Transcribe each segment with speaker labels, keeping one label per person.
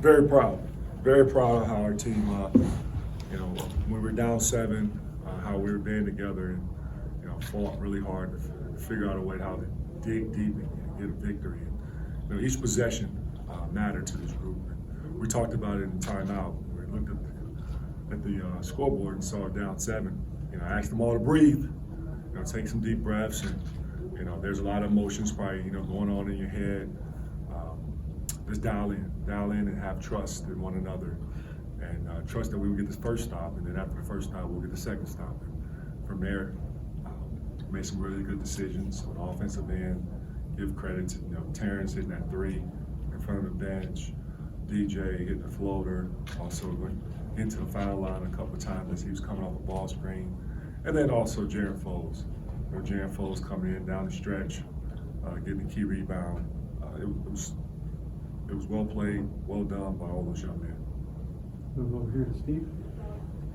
Speaker 1: Very proud of how our team, when we were down 7, how we were banding together and, fought really hard to figure out a way how to dig deep and get a victory. And, each possession mattered to this group. And we talked about it in timeout. We looked at the scoreboard and saw it down 7. I asked them all to breathe, take some deep breaths, and there's a lot of emotions probably going on in your head. Just dial in and have trust in one another, and trust that we will get this first stop, and then after the first stop, we'll get the second stop. And from there, made some really good decisions on the offensive end. Give credit to Terrence hitting that 3 in front of the bench, DJ hitting the floater, also went into the foul line a couple of times as he was coming off a ball screen, and then also Jaron Foles. Jaron Foles coming in down the stretch, getting the key rebound. It was well played, well done by all those young men.
Speaker 2: Move over here to Steve.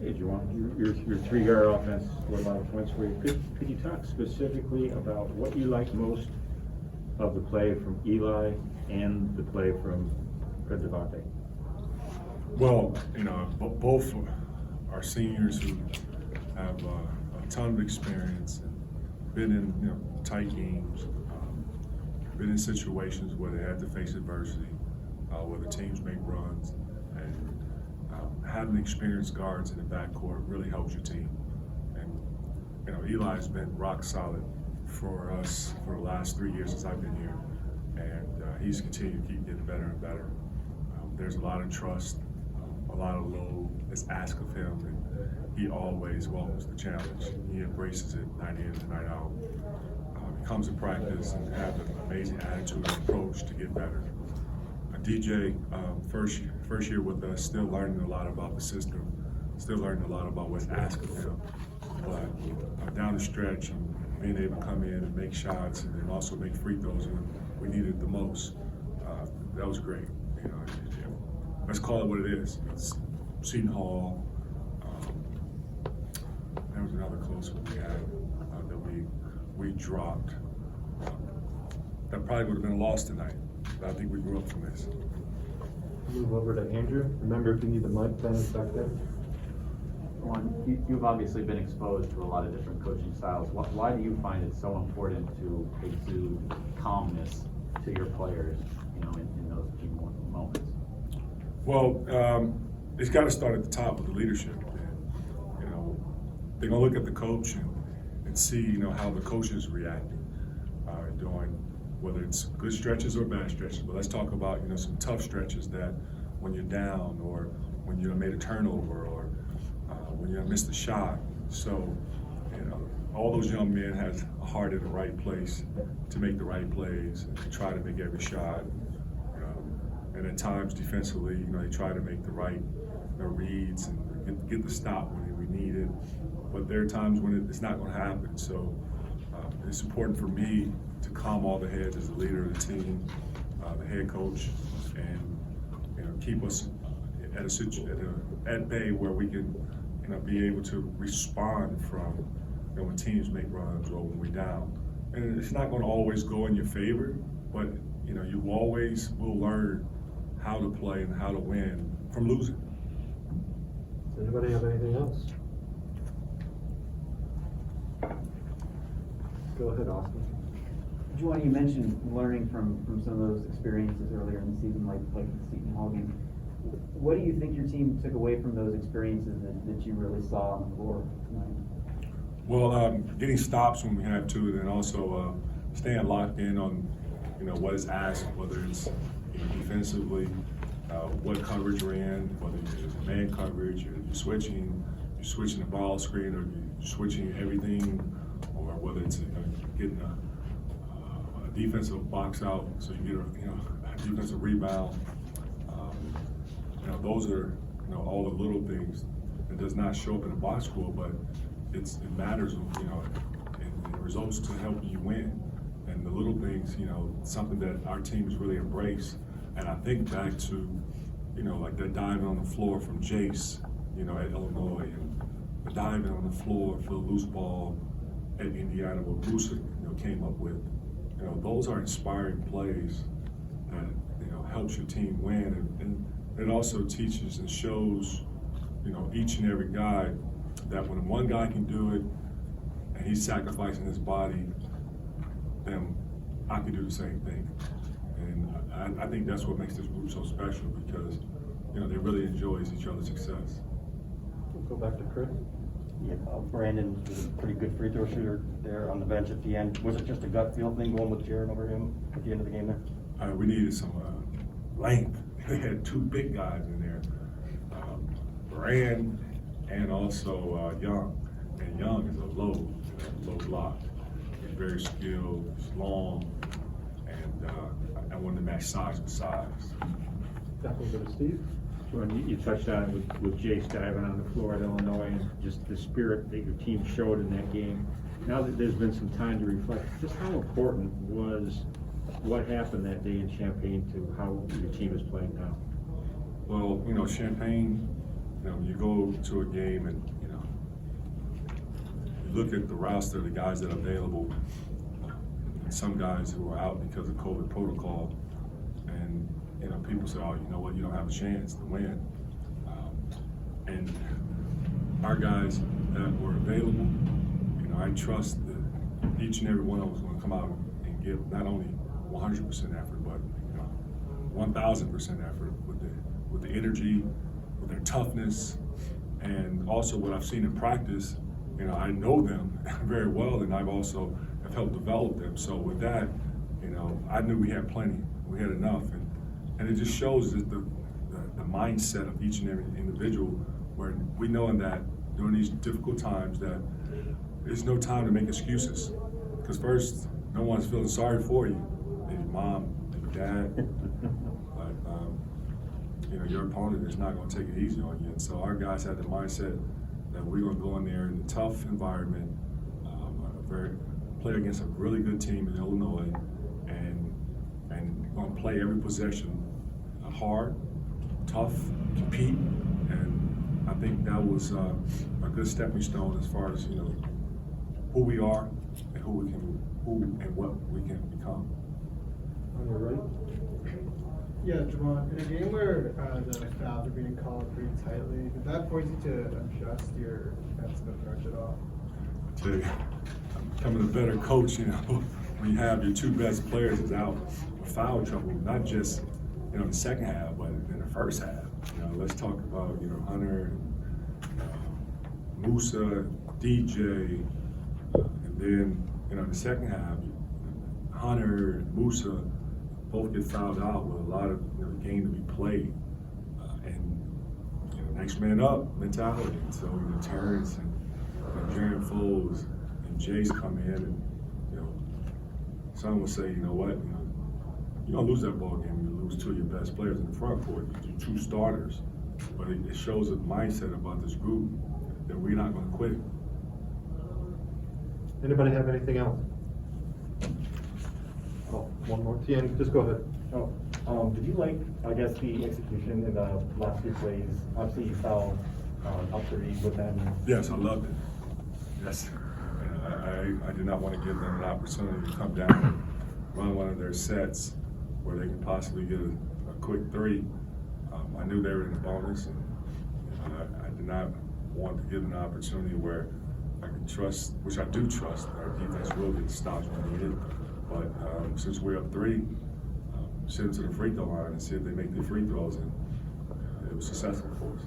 Speaker 3: Hey, Juwan, your 3-guard offense scored a lot of points for you. Could you talk specifically about what you like most of the play from Eli and the play from Fred Devontae?
Speaker 1: Well, both are seniors who have a ton of experience and been in tight games, been in situations where they had to face adversity, where the teams make runs, and having experienced guards in the backcourt really helps your team. And Eli's been rock solid for us for the last 3 years since I've been here, and he's continued to keep getting better and better. There's a lot of trust, a lot of load that's asked of him, and he always welcomes the challenge. He embraces it night in and night out. He comes to practice and has an amazing attitude and approach to get better. DJ, first year with us, still learning a lot about the system, still learning a lot about what's asked of him. But down the stretch, and being able to come in and make shots and then also make free throws when we needed the most, that was great. Let's call it what it is. It's Seton Hall. There was another close one we had that we dropped. That probably would have been a loss tonight. But I think we grew up from this.
Speaker 2: Move over to Andrew. Remember, if you need the mic, Ben is back there.
Speaker 4: You've obviously been exposed to a lot of different coaching styles. Why do you find it so important to exude calmness to your players, in those key moments?
Speaker 1: Well, it's got to start at the top with the leadership. They're gonna look at the coach and see, how the coach is reacting during whether it's good stretches or bad stretches. But let's talk about, some tough stretches that when you're down or when you made a turnover or when you missed a shot. So, all those young men have a heart in the right place to make the right plays and try to make every shot. And at times defensively, they try to make the right reads and get the stop when we need it. But there are times when it's not going to happen. So it's important for me to calm all the heads as the leader of the team, the head coach, and keep us at bay where we can be able to respond from when teams make runs or when we're down. And it's not going to always go in your favor, but you always will learn how to play and how to win from losing.
Speaker 2: Does anybody have anything else? Go ahead, Austin.
Speaker 5: Juwan, you mentioned learning from some of those experiences earlier in the season, like the Seton Hall game. What do you think your team took away from those experiences that you really saw on the floor tonight?
Speaker 1: Well, getting stops when we have to, and then also staying locked in on what is asked, whether it's defensively, what coverage you're in, whether it's man coverage, you're switching the ball screen, or you're switching everything, or whether it's getting a defensive box out so you get a defensive rebound. Those are all the little things. It does not show up in the box score, but it matters. And it results to help you win. And the little things, something that our team has really embraced. And I think back to, like the diving on the floor from Jace, at Illinois, and the diving on the floor for the loose ball at Indiana, what Bruce, came up with. Those are inspiring plays that, helps your team win. And it also teaches and shows, you know, each and every guy that when one guy can do it and he's sacrificing his body, then I can do the same thing. And I think that's what makes this group so special, because, you know, they really enjoys each other's success.
Speaker 2: We'll go back to Chris.
Speaker 6: Yeah, Brandon was a pretty good free throw shooter there on the bench at the end. Was it just a gut feel thing going with Jaron over him at the end of the game there?
Speaker 1: We needed some length. They had two big guys in there, Brand and also Young. And Young is a low block. He's very skilled, he's long, and I wanted to match size with size.
Speaker 2: Definitely go to Steve.
Speaker 3: When you touched on it with Jace diving on the floor at Illinois, and just the spirit that your team showed in that game. Now that there's been some time to reflect, just how important was what happened that day in Champaign to how your team is playing now?
Speaker 1: Well, you know, Champaign, you know, you go to a game and, you know, you look at the roster of the guys that are available, and some guys who are out because of COVID protocol, and, you know, people say, oh, you know what, you don't have a chance to win. And our guys that were available, you know, I trust that each and every one of us is going to come out and give not only 100% effort, but, you know, 1,000% effort with the energy, with their toughness, and also what I've seen in practice. You know, I know them very well, and I've also have helped develop them. So with that, you know, I knew we had plenty, we had enough, and it just shows that the mindset of each and every individual, where we know that during these difficult times that there's no time to make excuses, because first, no one's feeling sorry for you, maybe mom, maybe dad, but you know, your opponent is not going to take it easy on you. And so our guys had the mindset that we're going to go in there in a tough environment, play against a really good team in Illinois, and going to play every possession hard, tough, compete. And I think that was a good stepping stone as far as, you know, who we are and who and what we can become.
Speaker 2: On your right.
Speaker 7: Yeah, Juwan, in a game where the fouls are being called pretty tightly, did that force you to adjust your defensive approach at all?
Speaker 1: I tell you, I'm becoming a better coach, you know, when you have your two best players is out with foul trouble, not just, you know, in the second half, but in the first half. You know, let's talk about, you know, Hunter, Musa, DJ, and then, you know, in the second half, Hunter and Musa both get fouled out with a lot of, you know, game to be played, and, you know, next man up mentality. And so, you know, Terrence and Jaren Foles and Jace come in, and, you know, some will say, you know what, you don't lose that ball game when you lose two of your best players in the front court, your two starters. But it shows a mindset about this group that we're not going to quit.
Speaker 2: Anybody have anything else? Oh, one more. Tian, just go ahead.
Speaker 6: Did you like, I guess, the execution in the last few plays? Obviously, you fell up 3 with them.
Speaker 1: Yes, I loved it. Yes. And I did not want to give them an opportunity to come down and run one of their sets where they could possibly get a quick 3. I knew they were in the bonus, and I did not want to give them an opportunity where I could trust, which I do trust, our defense will get stops when needed. But since we're up 3, send them to the free throw line and see if they make the free throws, and it was successful for us.